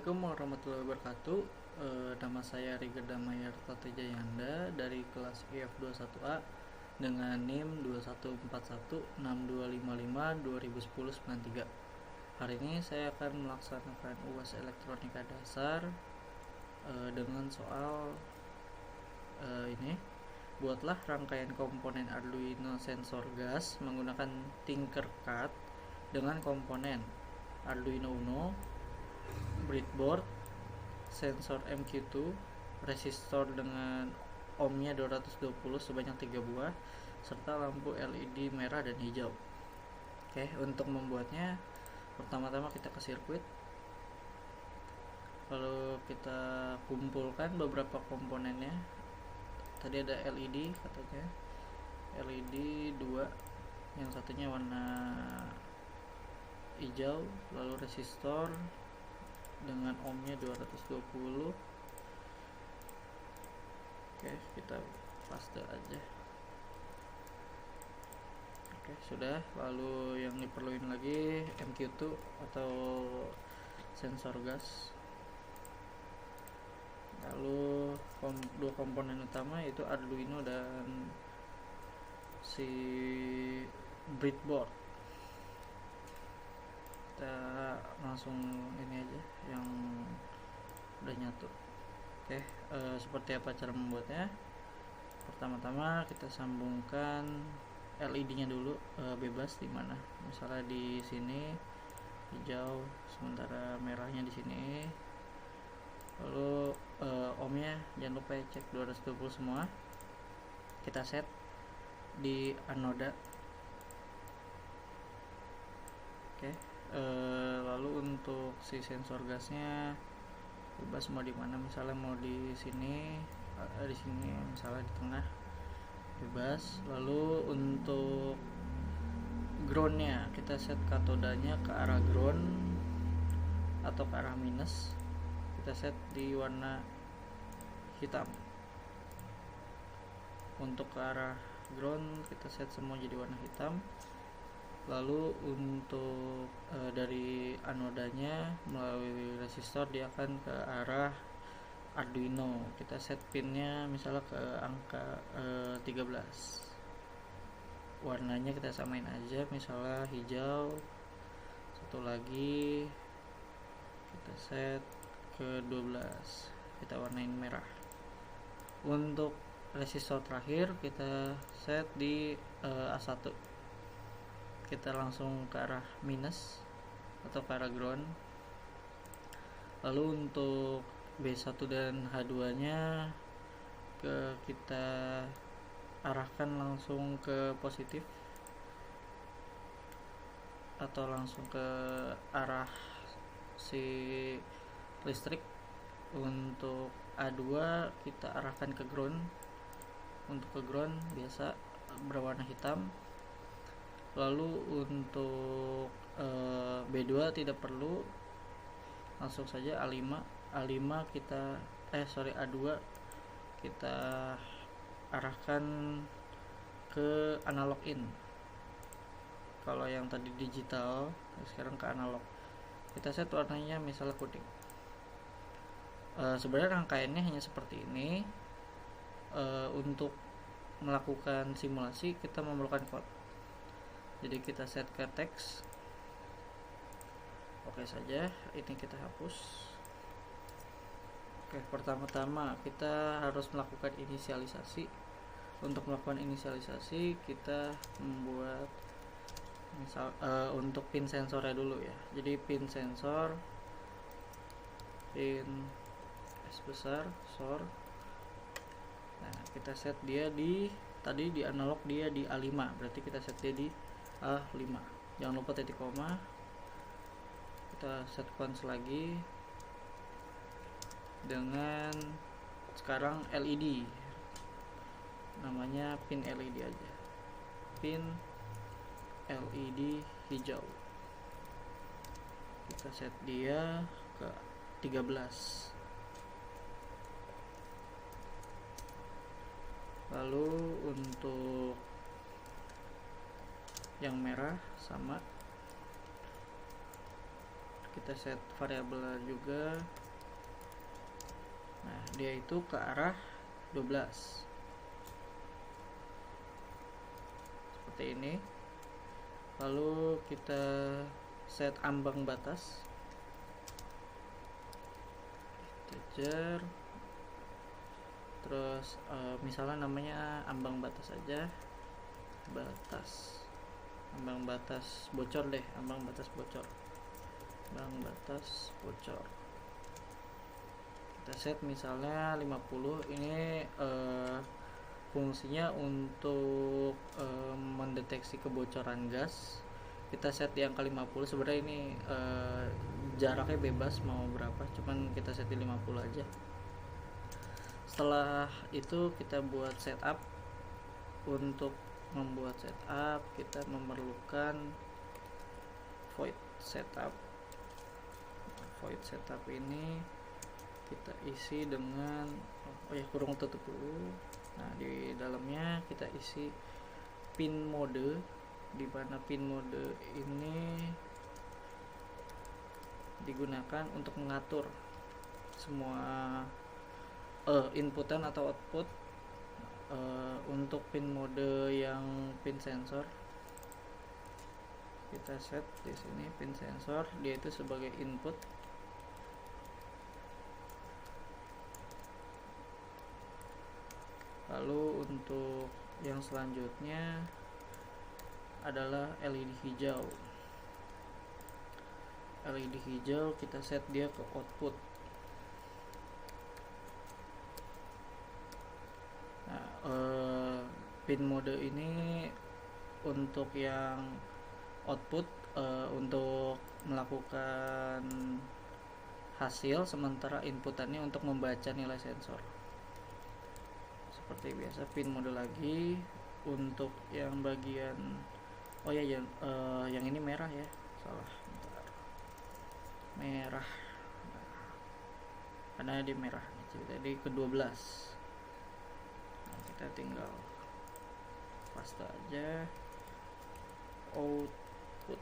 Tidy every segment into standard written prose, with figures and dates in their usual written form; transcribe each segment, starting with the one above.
Assalamualaikum warahmatullahi wabarakatuh. Nama saya Riga Damayarta Tejayanda dari kelas IF21A dengan NIM 21416255 2010-93. Hari ini saya akan melaksanakan UAS Elektronika Dasar dengan soal ini. Buatlah rangkaian komponen Arduino sensor gas menggunakan Tinkercad dengan komponen Arduino Uno, breadboard, sensor MQ2, resistor dengan ohmnya 220 sebanyak 3 buah, serta lampu LED merah dan hijau. Oke, untuk membuatnya pertama-tama kita ke sirkuit, lalu kita kumpulkan beberapa komponennya. Tadi ada LED katanya, LED 2, yang satunya warna hijau, lalu resistor dengan ohmnya 220. Oke, kita paste aja. Oke, sudah. Lalu yang diperluin lagi MQ2 atau sensor gas. Lalu dua komponen utama yaitu Arduino dan si breadboard. Kita langsung ini aja yang udah nyatu. Oke, seperti apa cara membuatnya? Pertama-tama kita sambungkan LED-nya dulu, bebas di mana. Misalnya di sini hijau, sementara merahnya di sini. Lalu ohmnya jangan lupa ya, cek 220 semua. Kita set di anoda. Oke. Lalu untuk si sensor gasnya bebas mau di mana, misalnya mau di sini, misalnya di tengah, bebas. Lalu untuk groundnya kita set katodanya ke arah ground atau ke arah minus. Kita set di warna hitam. Untuk ke arah ground kita set semua jadi warna hitam. Lalu untuk dari anodanya melalui resistor dia akan ke arah Arduino. Kita set pinnya misalnya ke angka 13. Warnanya kita samain aja, misalnya hijau. Satu lagi kita set ke 12, kita warnain merah. Untuk resistor terakhir kita set di A1, kita langsung ke arah minus atau ke arah ground. Lalu untuk B1 dan H2 nya kita arahkan langsung ke positif atau langsung ke arah si listrik. Untuk A2 kita arahkan ke ground. Untuk ke ground biasa berwarna hitam. Lalu untuk B2 tidak perlu, langsung saja A5 kita A2 kita arahkan ke analog in. Kalau yang tadi digital, sekarang ke analog. Kita set warnanya misalnya kuning. Sebenarnya rangkaiannya hanya seperti ini. Untuk melakukan simulasi kita memerlukan code. Jadi kita set ke teks. Oke saja, ini kita hapus. Oke, pertama-tama kita harus melakukan inisialisasi. Untuk melakukan inisialisasi kita membuat untuk pin sensornya dulu ya. Jadi pin sensor, pin S besar, SOR. Nah, kita set dia tadi di analog dia di A5, berarti kita set dia di A5. Jangan lupa titik koma. Kita set cons lagi dengan sekarang LED. Namanya pin LED aja. Pin LED hijau. Kita set dia ke 13. Lalu untuk yang merah sama, kita set variabel juga. Nah, dia itu ke arah 12 seperti ini. Lalu kita set ambang batas, integer, terus misalnya namanya ambang batas aja, ambang batas bocor deh, ambang batas bocor. Kita set misalnya 50. Ini fungsinya untuk mendeteksi kebocoran gas. Kita set di angka 50. Sebenarnya ini jaraknya bebas mau berapa, cuman kita set di 50 aja. Setelah itu kita buat setup. Untuk membuat setup kita memerlukan void setup. Void setup ini kita isi dengan kurung tutup dulu. Nah, di dalamnya kita isi pin mode, di mana pin mode ini digunakan untuk mengatur semua inputan atau output. Untuk pin mode yang pin sensor, kita set di sini pin sensor, dia itu sebagai input. Lalu untuk yang selanjutnya adalah LED hijau. LED hijau kita set dia ke output. Pin mode ini untuk yang output untuk melakukan hasil, sementara inputannya untuk membaca nilai sensor. Seperti biasa pin mode lagi. Untuk yang bagian yang ini merah ya, salah, bentar. Merah, karena di merah jadi ke-12. Kita tinggal paste aja output,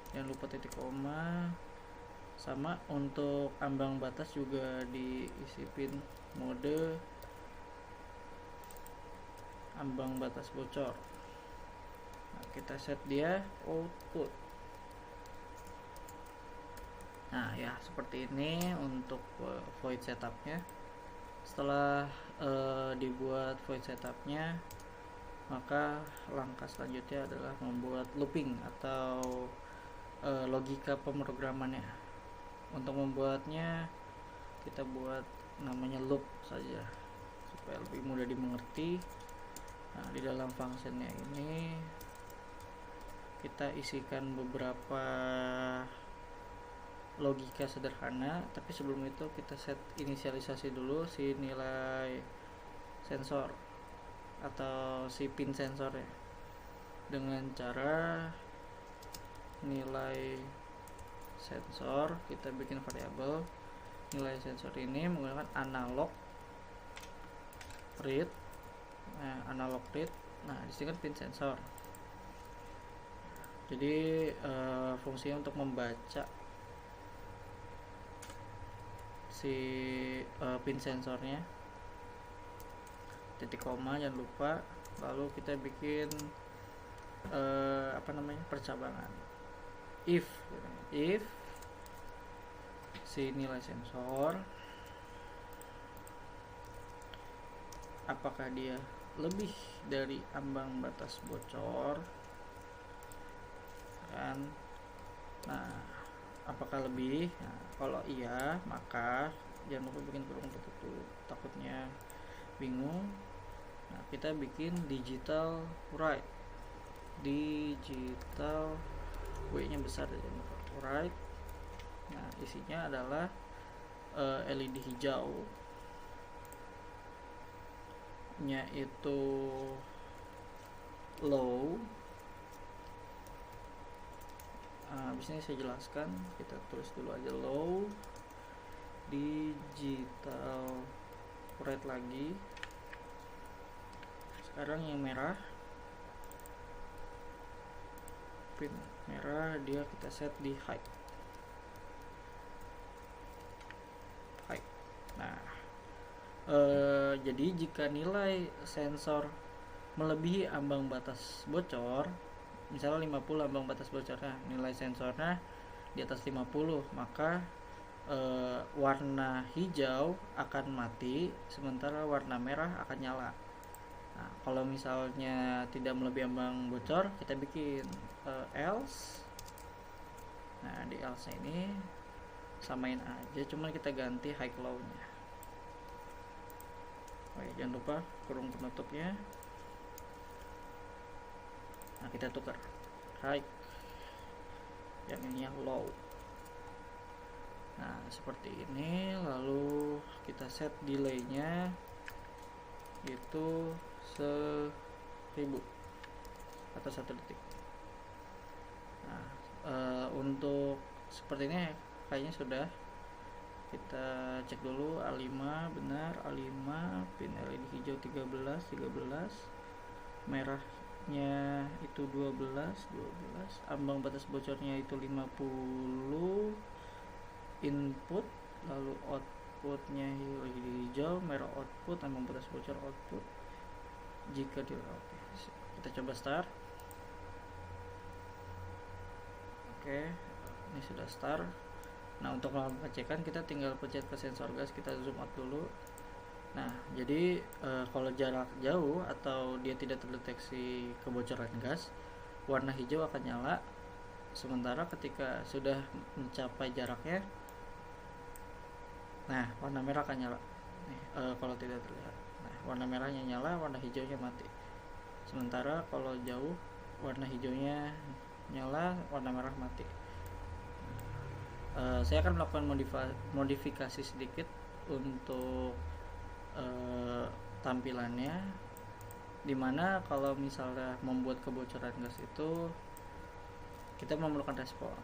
jangan lupa titik koma. Sama untuk ambang batas juga diisi pin mode ambang batas bocor. Nah, kita set dia output. Nah ya, seperti ini untuk void setupnya. Setelah dibuat void setupnya, maka langkah selanjutnya adalah membuat looping atau logika pemrogramannya. Untuk membuatnya kita buat namanya loop saja supaya lebih mudah dimengerti. Nah, di dalam functionnya ini kita isikan beberapa logika sederhana, tapi sebelum itu kita set inisialisasi dulu si nilai sensor atau si pin sensornya dengan cara nilai sensor. Kita bikin variabel nilai sensor ini menggunakan analog read. Nah, disini kan pin sensor, jadi fungsinya untuk membaca si pin sensornya, titik koma jangan lupa. Lalu kita bikin percabangan if si nilai sensor apakah dia lebih dari ambang batas bocor kan. Nah, apakah lebih? Nah, kalau iya, maka jangan lupa bikin kurung tutup dulu, takutnya bingung. Nah, kita bikin digital write, digital W nya besar aja, write. Nah, isinya adalah LED hijau nya itu low. Habis ini saya jelaskan, kita tulis dulu aja low, digital red lagi. Sekarang yang merah pin merah, dia kita set di high. Nah, jadi jika nilai sensor melebihi ambang batas bocor, misalnya 50 ambang batas bocornya, nilai sensornya di atas 50, maka warna hijau akan mati, sementara warna merah akan nyala. Nah, kalau misalnya tidak melebihi ambang bocor, kita bikin else. Nah, di else ini samain aja, cuman kita ganti high low nya. Oke, jangan lupa kurung penutupnya. Nah, kita tukar high, yang ini yang low. Nah, seperti ini. Lalu kita set delay-nya itu 1000 atau 1 detik. Nah, untuk seperti ini kayaknya sudah. Kita cek dulu A5 benar, A5 pin LED hijau 13, merahnya itu 12, ambang batas bocornya itu 50 input, lalu outputnya hijau, merah output, ambang batas bocor output. Jika di oke, kita coba start. Oke, ini sudah start. Nah, untuk melakukan pengecekan kita tinggal pencet ke sensor gas, kita zoom out dulu. Nah, jadi kalau jarak jauh atau dia tidak terdeteksi kebocoran gas, warna hijau akan nyala. Sementara ketika sudah mencapai jaraknya, nah warna merah akan nyala. Nih, kalau tidak terlihat, nah warna merahnya nyala, warna hijaunya mati. Sementara kalau jauh, warna hijaunya nyala, warna merah mati. Saya akan melakukan modifikasi sedikit untuk tampilannya, dimana kalau misalnya membuat kebocoran gas itu kita memerlukan respon.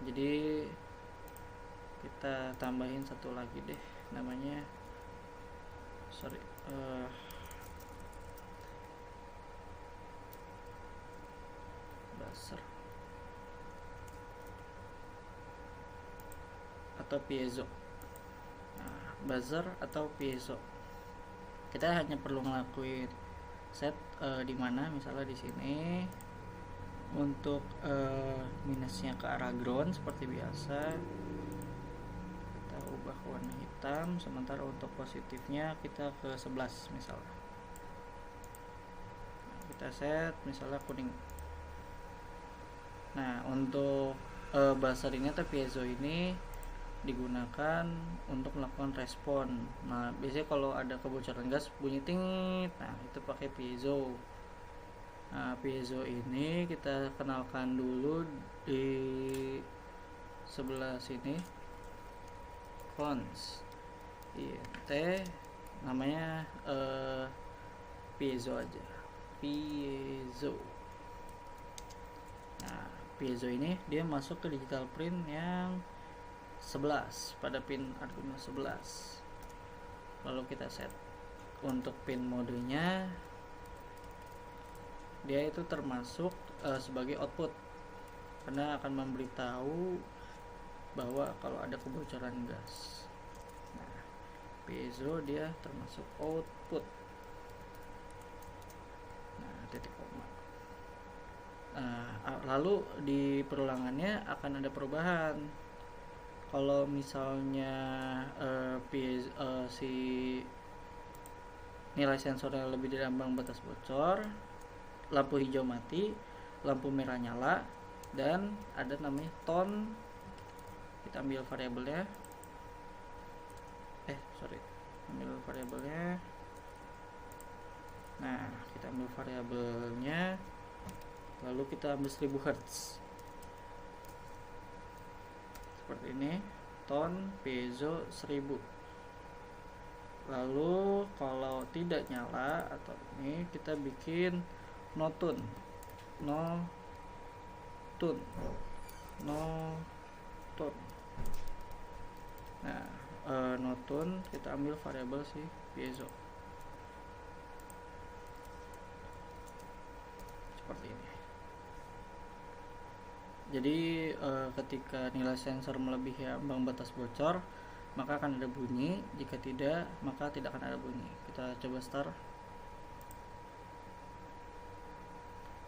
Jadi kita tambahin satu lagi deh, namanya buzzer atau piezo. Nah, buzzer atau piezo, kita hanya perlu ngelakuin set di mana misalnya di sini untuk minusnya ke arah ground seperti biasa, kita ubah ke warna hitam. Sementara untuk positifnya kita ke 11 misalnya. Nah, kita set misalnya kuning. Nah, untuk buzzer ini atau piezo ini digunakan untuk melakukan respon. Nah, biasanya kalau ada kebocoran gas bunyi tingit, nah itu pakai piezo. Nah, piezo ini kita kenalkan dulu di sebelah sini, cons int, namanya piezo aja, piezo. Nah, piezo ini dia masuk ke digital print yang 11 pada pin Arduino 11. Lalu kita set untuk pin modenya, dia itu termasuk sebagai output karena akan memberitahu bahwa kalau ada kebocoran gas. Nah, piezo dia termasuk output. Nah, titik koma. Lalu di perulangannya akan ada perubahan. Kalau misalnya si nilai sensornya lebih dari ambang batas bocor, lampu hijau mati, lampu merah nyala, dan ada namanya tone. Kita ambil variabelnya, ambil variabelnya. Nah, kita ambil variabelnya, lalu kita ambil 1000 Hz. Seperti ini, tone piezo 1000. Lalu kalau tidak nyala atau ini, kita bikin no tune. Nah, no tune, kita ambil variabel si piezo seperti ini. Jadi ketika nilai sensor melebihi ambang batas bocor, maka akan ada bunyi. Jika tidak, maka tidak akan ada bunyi. Kita coba start.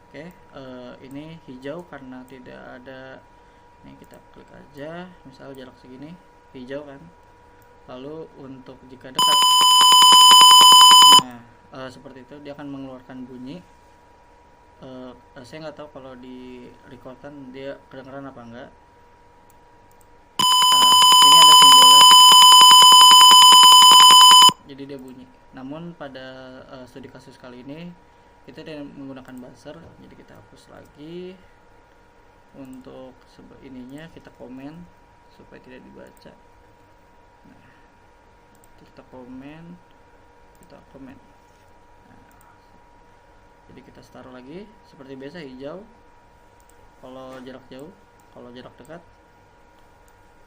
Oke, ini hijau karena tidak ada. Ini kita klik aja, misal jarak segini, hijau kan. Lalu untuk jika dekat, nah seperti itu dia akan mengeluarkan bunyi. Saya nggak tahu kalau di record kan dia kedengeran apa enggak. Ini ada simbolnya, jadi dia bunyi. Namun pada studi kasus kali ini kita tidak menggunakan buzzer, jadi kita hapus lagi. Untuk ininya kita komen supaya tidak dibaca. Nah, kita komen. Nah, jadi kita start lagi seperti biasa, hijau kalau jarak jauh, kalau jarak dekat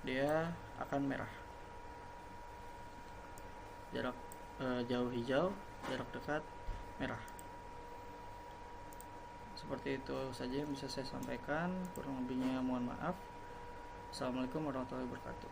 dia akan merah. Jarak jauh hijau, jarak dekat merah. Seperti itu saja yang bisa saya sampaikan, kurang lebihnya mohon maaf. Assalamualaikum warahmatullahi wabarakatuh.